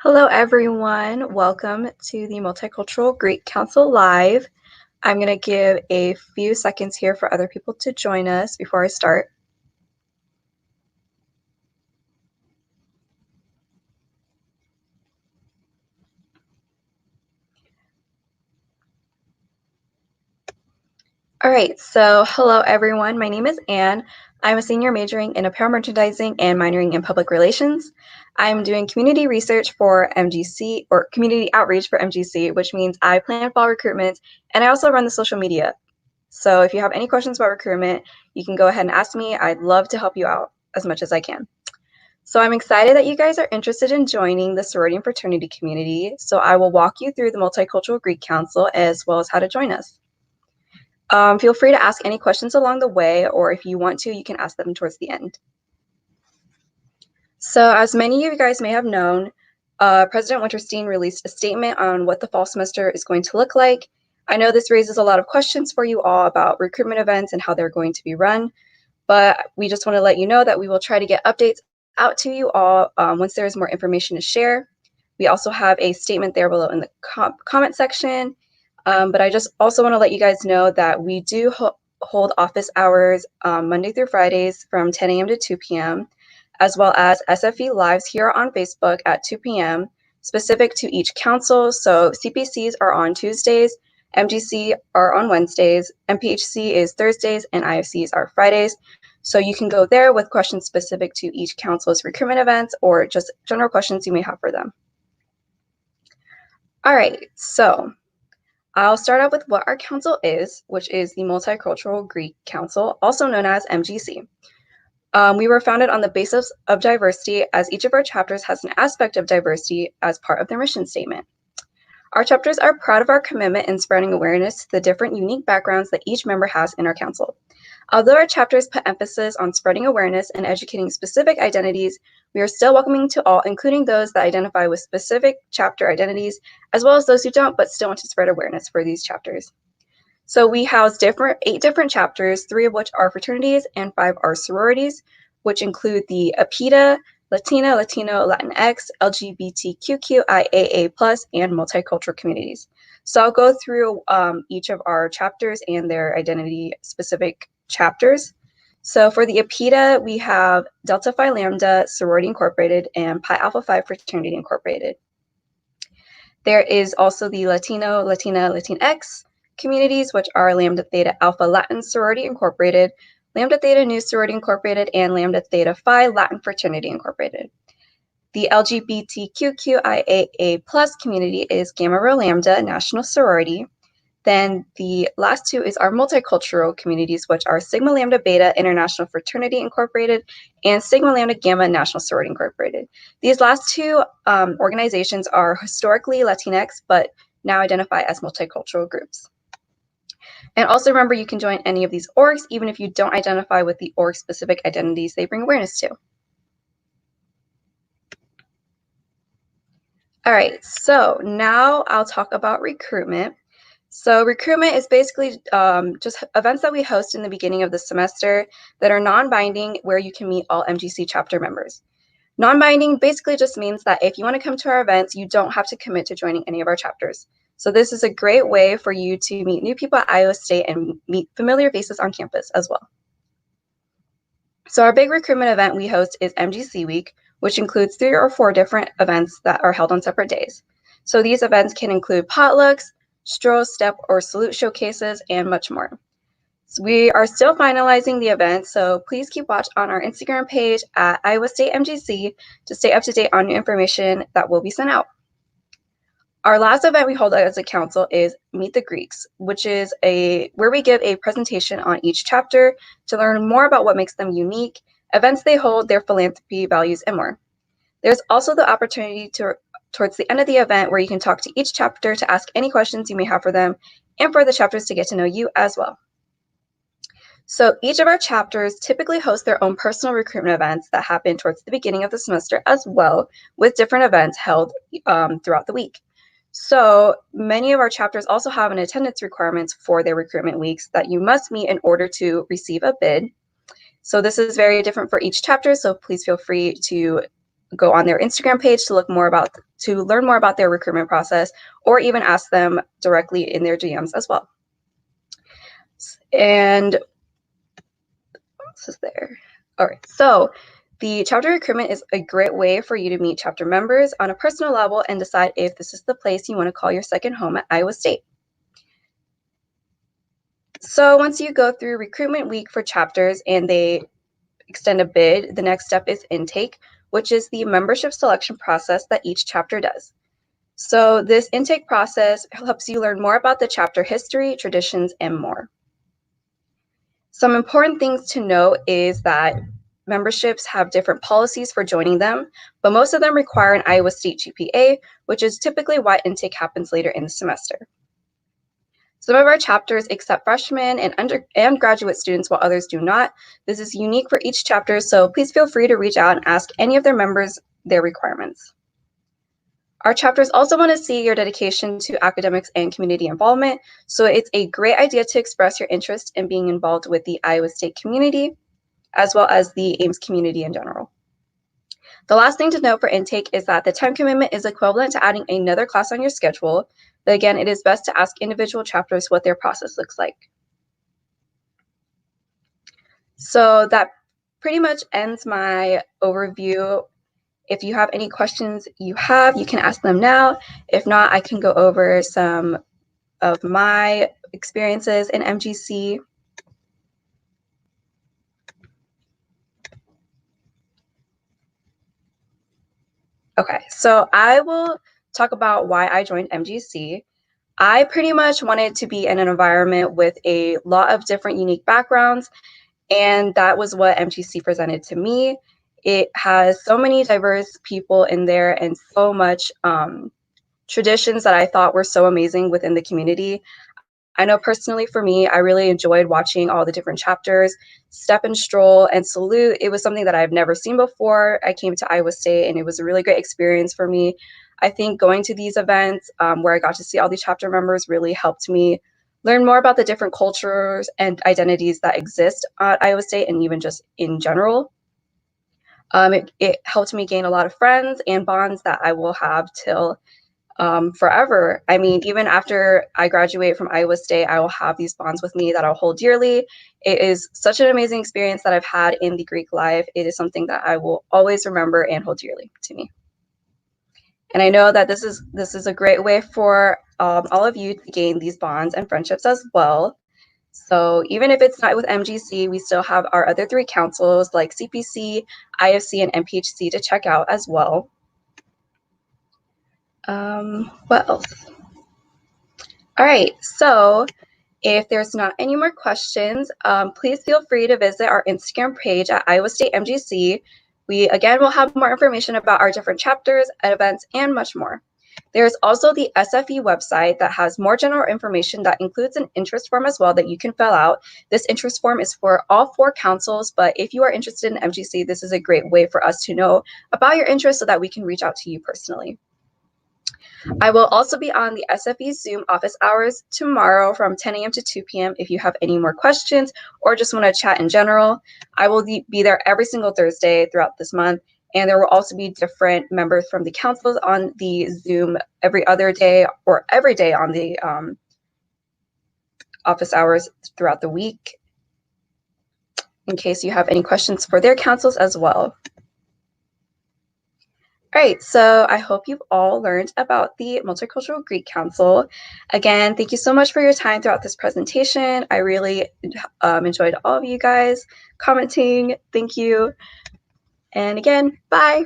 Hello, everyone. Welcome to the Multicultural Greek Council Live. I'm going to give a few seconds here for other people to join us before I start. All right, so hello, everyone. My name is Anne. I'm a senior majoring in apparel merchandising and minoring in public relations. I'm doing community research for MGC, or community outreach for MGC, which means I plan fall recruitment, and I also run the social media. So if you have any questions about recruitment, you can go ahead and ask me. I'd love to help you out as much as I can. So I'm excited that you guys are interested in joining the sorority and fraternity community. So I will walk you through the Multicultural Greek Council as well as how to join us. Feel free to ask any questions along the way, or if you want to, you can ask them towards the end. So as many of you guys may have known, President Winterstein released a statement on what the fall semester is going to look like. I know this raises a lot of questions for you all about recruitment events and how they're going to be run, but we just want to let you know that we will try to get updates out to you all once there is more information to share. We also have a statement there below in the comment section, but I just also want to let you guys know that we do hold office hours Monday through Fridays from 10 a.m. to 2 p.m., as well as SFE Lives here on Facebook at 2 p.m., specific to each council. So CPCs are on Tuesdays, MGC are on Wednesdays, MPHC is Thursdays, and IFCs are Fridays. So you can go there with questions specific to each council's recruitment events or just general questions you may have for them. All right, so I'll start out with what our council is, which is the Multicultural Greek Council, also known as MGC. We were founded on the basis of diversity, as each of our chapters has an aspect of diversity as part of their mission statement. Our chapters are proud of our commitment in spreading awareness to the different unique backgrounds that each member has in our council. Although our chapters put emphasis on spreading awareness and educating specific identities, we are still welcoming to all, including those that identify with specific chapter identities, as well as those who don't but still want to spread awareness for these chapters. So we house 8 different chapters, 3 of which are fraternities and 5 are sororities, which include the APITA, Latina, Latino, Latinx, LGBTQIAA+, and multicultural communities. So I'll go through each of our chapters and their identity-specific chapters. So for the APITA, we have Delta Phi Lambda Sorority Incorporated and Pi Alpha Phi Fraternity Incorporated. There is also the Latino, Latina, Latinx communities, which are Lambda Theta Alpha Latin Sorority Incorporated, Lambda Theta Nu Sorority Incorporated, and Lambda Theta Phi Latin Fraternity Incorporated. The LGBTQIAA+ community is Gamma Rho Lambda National Sorority. Then the last 2 is our multicultural communities, which are Sigma Lambda Beta International Fraternity Incorporated and Sigma Lambda Gamma National Sorority Incorporated. These last 2 organizations are historically Latinx, but now identify as multicultural groups. And also remember, you can join any of these orgs, even if you don't identify with the org-specific identities they bring awareness to. All right, so now I'll talk about recruitment. So recruitment is basically just events that we host in the beginning of the semester that are non-binding, where you can meet all MGC chapter members. Non-binding basically just means that if you want to come to our events, you don't have to commit to joining any of our chapters. So this is a great way for you to meet new people at Iowa State and meet familiar faces on campus as well. So our big recruitment event we host is MGC Week, which includes 3 or 4 different events that are held on separate days. So these events can include potlucks, stroll, step, or salute showcases, and much more. So we are still finalizing the event, so please keep watch on our Instagram page at Iowa State MGC to stay up to date on new information that will be sent out. Our last event we hold as a council is Meet the Greeks, which is where we give a presentation on each chapter to learn more about what makes them unique, events they hold, their philanthropy, values, and more. There's also the opportunity towards the end of the event where you can talk to each chapter to ask any questions you may have for them and for the chapters to get to know you as well. So each of our chapters typically host their own personal recruitment events that happen towards the beginning of the semester as well, with different events held throughout the week. So many of our chapters also have an attendance requirements for their recruitment weeks that you must meet in order to receive a bid. So this is very different for each chapter, so please feel free to go on their Instagram page to to learn more about their recruitment process, or even ask them directly in their DMs as well. And what else is there? All right, so the chapter recruitment is a great way for you to meet chapter members on a personal level and decide if this is the place you want to call your second home at Iowa State. So once you go through recruitment week for chapters and they extend a bid, the next step is intake, which is the membership selection process that each chapter does. So this intake process helps you learn more about the chapter history, traditions, and more. Some important things to note is that memberships have different policies for joining them, but most of them require an Iowa State GPA, which is typically why intake happens later in the semester. Some of our chapters accept freshmen and graduate students while others do not. This is unique for each chapter, so please feel free to reach out and ask any of their members their requirements. Our chapters also want to see your dedication to academics and community involvement, so it's a great idea to express your interest in being involved with the Iowa State community, as well as the Ames community in general. The last thing to note for intake is that the time commitment is equivalent to adding another class on your schedule, but again, it is best to ask individual chapters what their process looks like. So that pretty much ends my overview. If you have any questions you can ask them now. If not, I can go over some of my experiences in MGC. Okay, so I will talk about why I joined MGC. I pretty much wanted to be in an environment with a lot of different unique backgrounds, and that was what MGC presented to me. It has so many diverse people in there and so much traditions that I thought were so amazing within the community. I know personally for me, I really enjoyed watching all the different chapters, step and stroll and salute. It was something that I've never seen before. I came to Iowa State and it was a really great experience for me. I think going to these events where I got to see all these chapter members really helped me learn more about the different cultures and identities that exist at Iowa State and even just in general. It helped me gain a lot of friends and bonds that I will have till forever. I mean, even after I graduate from Iowa State, I will have these bonds with me that I'll hold dearly. It is such an amazing experience that I've had in the Greek life. It is something that I will always remember and hold dearly to me. And I know that this is a great way for all of you to gain these bonds and friendships as well. So even if it's not with MGC, we still have our other 3 councils like CPC, IFC, and MPHC to check out as well. What else? All right, so if there's not any more questions, please feel free to visit our Instagram page at Iowa State MGC. We, again, will have more information about our different chapters, events, and much more. There's also the SFE website that has more general information that includes an interest form as well that you can fill out. This interest form is for all 4 councils, but if you are interested in MGC, this is a great way for us to know about your interest so that we can reach out to you personally. I will also be on the SFE Zoom office hours tomorrow from 10 a.m. to 2 p.m. if you have any more questions or just want to chat in general. I will be there every single Thursday throughout this month, and there will also be different members from the councils on the Zoom every other day or every day on the office hours throughout the week in case you have any questions for their councils as well. All right, so I hope you've all learned about the Multicultural Greek Council. Again, thank you so much for your time throughout this presentation. I really enjoyed all of you guys commenting. Thank you. And again, bye.